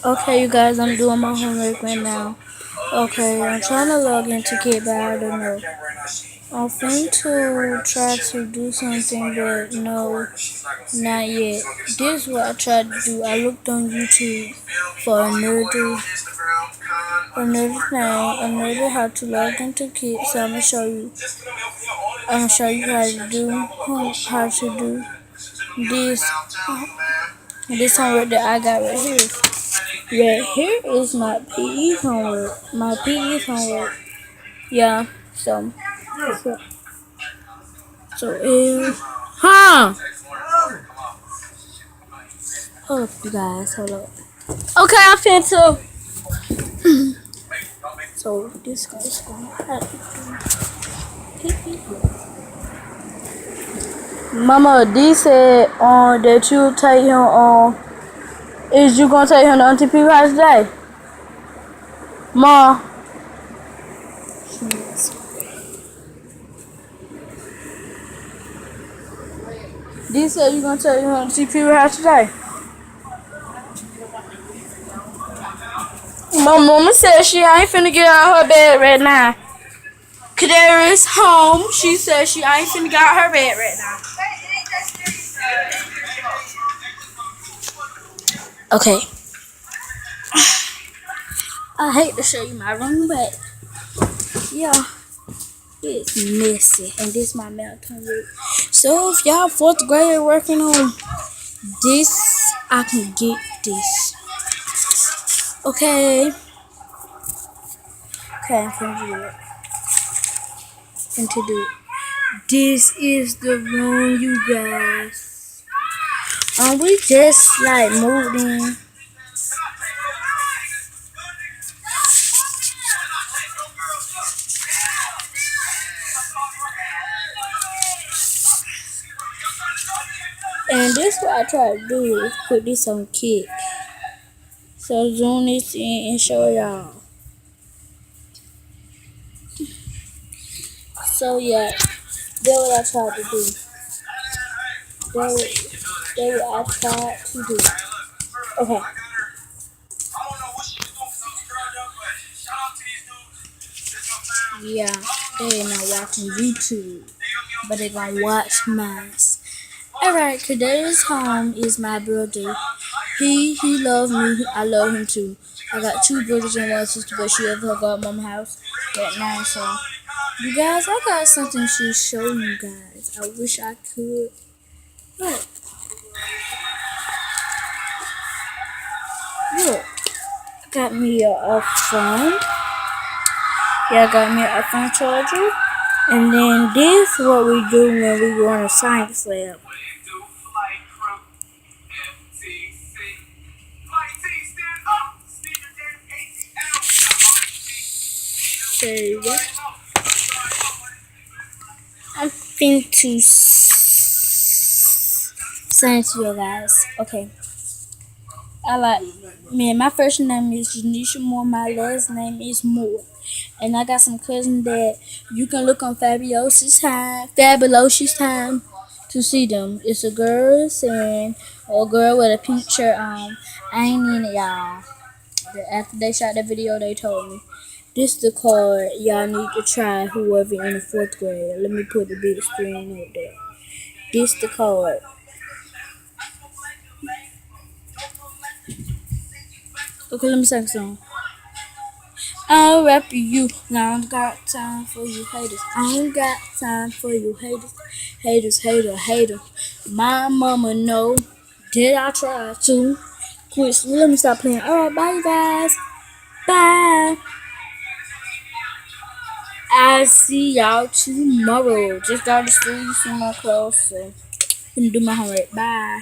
Okay, you guys, I'm doing my homework right now. Okay, I'm trying to log into Kit, but I don't know. I'm going to try to do something, but no, not yet. This is what I tried to do. I looked on YouTube for another how to log into Kit. So I'm gonna show you. I'm gonna show you how to do this. This homework that I got right here. Right here is my PE homework. My PE homework. Yeah. So, huh? Hold up, you guys. Hold up. Okay, I'm finna. So this guy's going to Mama, D said that you take him on. Is you gonna take him to Auntie P's house today? Ma. D said you gonna take him to Auntie P's house today. My mama said she ain't finna get out of her bed right now. Kadaria's home. She said she ain't finna get out of her bed right now. Okay. I hate to show you my room, but yeah, it's messy. And this is my mountain room. So if y'all 4th grader working on this, I can get this. Okay. Okay, I'm finna do it. This is the room, you guys. We just like moved in. And this what I try to do is put this on Kit. So zoom this in and show y'all. So yeah, that's what I tried to do. That's what I tried to do. Okay. Yeah, they're not watching YouTube, but they're gonna watch mine. Alright, today's home is my brother. He loves me. I love him too. I got 2 brothers and 1 sister, but she ever got mama's house at 9. So, you guys, I got something to show you guys. I wish I could. Look. Look. I got me a phone. Yeah, I got me an iPhone charger. And then this is what we do when we go on a science lab. I'm going to send it to you guys. Okay. My first name is Janisha Moore. My last name is Moore. And I got some cousins that you can look on Fabulous Time to see them. It's a girl and a girl with a pink shirt on. I ain't in it, y'all. After they shot the video, they told me. This the card y'all need to try, whoever in the 4th grade. Let me put the big screen up there. This the card. Okay, let me sing a song. I'll rap you. Now I don't got time for you haters. I don't got time for you haters. Hater. My mama know that I try to quit. Let me stop playing. Alright, bye you guys. Bye. I'll see y'all tomorrow. Just got to see my clothes, so I'm gonna do my homework. Bye.